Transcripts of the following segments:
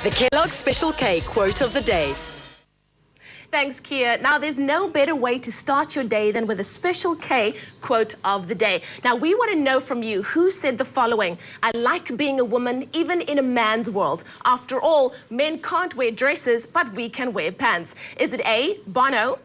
The Kellogg Special K quote of the day. Thanks, Kia. Now, there's no better way to start your day than with a Special K quote of the day. Now, we want to know from you who said the following: I like being a woman even in a man's world. After all, men can't wear dresses, but we can wear pants. Is it A, Bono,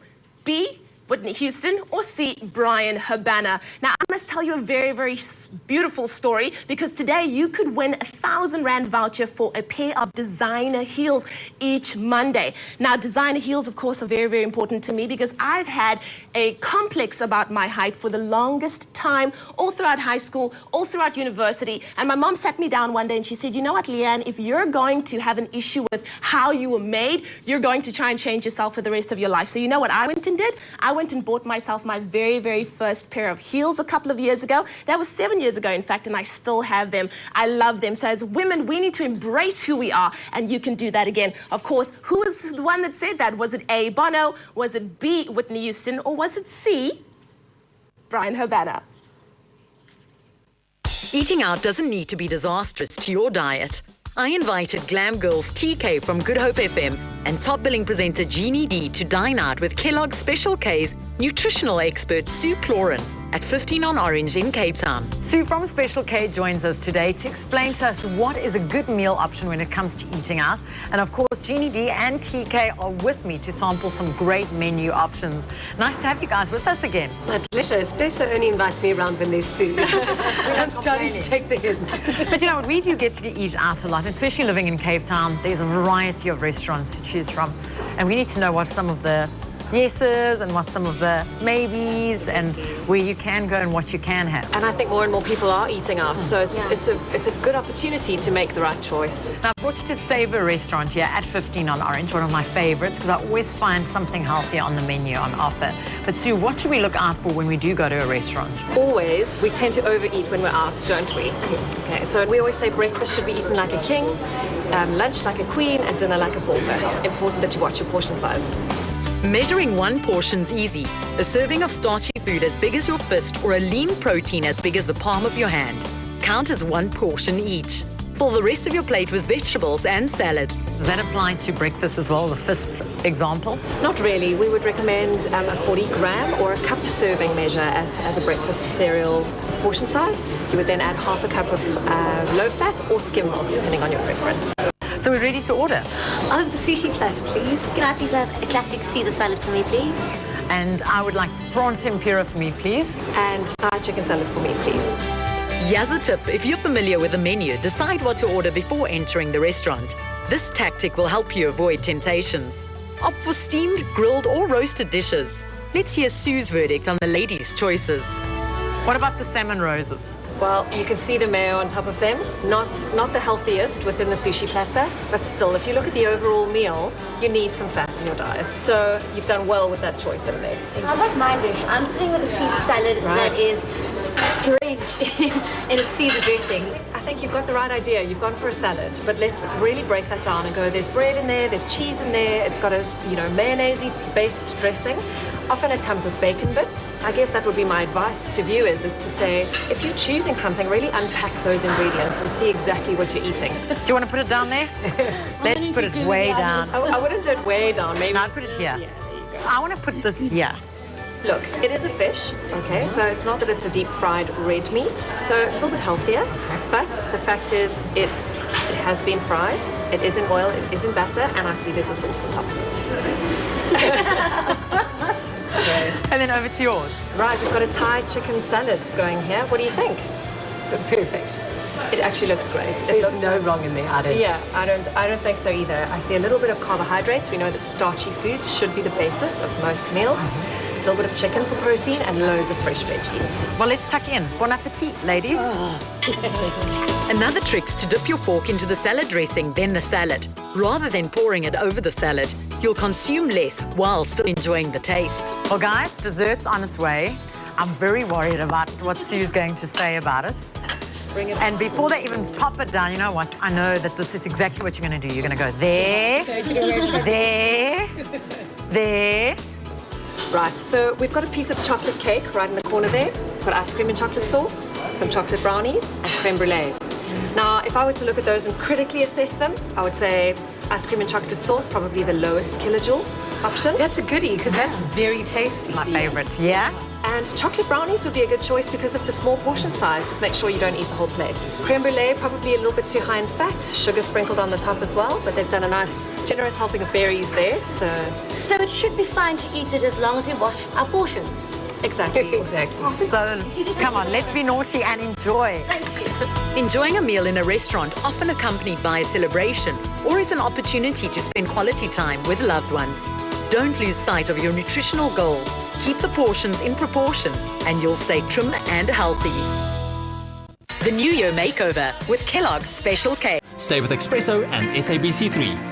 B, Whitney Houston, or C, Bryan Habana? Now, I must tell you a very, very beautiful story, because today you could win a 1,000 Rand voucher for a pair of designer heels each Monday. Now, designer heels, of course, are very, very important to me, because I've had a complex about my height for the longest time, all throughout high school, all throughout university. And my mom sat me down one day and she said, you know what, Leanne, if you're going to have an issue with how you were made, you're going to try and change yourself for the rest of your life. So you know what I went and did? I went and bought myself my very, very first pair of heels a couple of years ago. That was 7 years ago, in fact, and I still have them. I love them. So as women, we need to embrace who we are, and you can do that again. Of course, who was the one that said that? Was it A, Bono? Was it B, Whitney Houston? Or was it C, Bryan Habana? Eating out doesn't need to be disastrous to your diet. I invited glam girls TK from Good Hope FM and top billing presenter Jeannie D to dine out with Kellogg's Special K's nutritional expert Sue Cloran at 15 on Orange in Cape Town. Sue from Special K joins us today to explain to us what is a good meal option when it comes to eating out. And of course, Jeannie D and TK are with me to sample some great menu options. Nice to have you guys with us again. My pleasure. Espresso only invites me around when there's food. I'm starting to take the hint. But you know what, we do get to eat out a lot, especially living in Cape Town. There's a variety of restaurants to choose from. And we need to know what some of the yeses and what some of the maybes, and where you can go and what you can have. And I think more and more people are eating out, so it's a good opportunity to make the right choice. Now, I brought you to Savor Restaurant here at 15 on Orange, one of my favorites, because I always find something healthier on the menu on offer. But Sue, what should we look out for when we do go to a restaurant? Always, we tend to overeat when we're out, don't we? Yes. Okay, so we always say breakfast should be eaten like a king, lunch like a queen, and dinner like a pauper. Important that you watch your portion sizes. Measuring one portion's easy. A serving of starchy food as big as your fist or a lean protein as big as the palm of your hand. Count as one portion each. Fill the rest of your plate with vegetables and salad. Does that apply to breakfast as well, the fist example? Not really. We would recommend a 40 gram or a cup serving measure as a breakfast cereal portion size. You would then add half a cup of low fat or skim milk, depending on your preference. So we're ready to order. I'll have the sushi platter, please. Can I please have a classic Caesar salad for me, please? And I would like prawn tempura for me, please. And Thai chicken salad for me, please. Here's a tip: if you're familiar with the menu, decide what to order before entering the restaurant. This tactic will help you avoid temptations. Opt for steamed, grilled or roasted dishes. Let's hear Sue's verdict on the ladies' choices. What about the salmon roses? Well, you can see the mayo on top of them. Not the healthiest within the sushi platter, but still, if you look at the overall meal, you need some fat in your diet. So you've done well with that choice in there. How about my dish? I'm sitting with a Caesar salad that is drenched in its Caesar dressing. I think you've got the right idea. You've gone for a salad, but let's really break that down and go, there's bread in there, there's cheese in there, it's got a mayonnaise-based dressing. Often it comes with bacon bits. I guess that would be my advice to viewers, is to say, if you're choosing something, really unpack those ingredients and see exactly what you're eating. Do you want to put it down there? Let's put it way down. I wouldn't do it way down. Maybe. No, I'd put it here. Yeah, there you go. I want to put this here. Look, it is a fish, okay, so it's not that it's a deep fried red meat, so a little bit healthier, but the fact is it has been fried, it is in oil, it is in batter, and I see there's a sauce on top of it. And then over to yours. Right, we've got a Thai chicken salad going here. What do you think? Perfect. It actually looks great. There's no wrong in there, I don't. Yeah, I don't think so either. I see a little bit of carbohydrates. We know that starchy foods should be the basis of most meals. A little bit of chicken for protein and loads of fresh veggies. Well, let's tuck in. Bon appetit, ladies. Another trick's to dip your fork into the salad dressing, then the salad. Rather than pouring it over the salad, you'll consume less while still enjoying the taste. Well, guys, dessert's on its way. I'm very worried about what Sue's going to say about it. Bring it. And before they even pop it down, you know what? I know that this is exactly what you're going to do. You're going to go there, there, there. Right, so we've got a piece of chocolate cake right in the corner there. We've got ice cream and chocolate sauce, some chocolate brownies, and creme brulee. Now, if I were to look at those and critically assess them, I would say ice cream and chocolate sauce, probably the lowest kilojoule option. That's a goodie because that's very tasty. My favorite. Yeah. And chocolate brownies would be a good choice because of the small portion size. Just make sure you don't eat the whole plate. Creme brulee, probably a little bit too high in fat. Sugar sprinkled on the top as well, but they've done a nice, generous helping of berries there. So it should be fine to eat it as long as we watch our portions. Exactly. Exactly. So come on, let's be naughty and enjoy. Enjoying a meal in a restaurant, often accompanied by a celebration, or is an opportunity to spend quality time with loved ones. Don't lose sight of your nutritional goals. Keep the portions in proportion, and you'll stay trim and healthy. The New Year Makeover with Kellogg's Special K. Stay with Espresso and SABC3.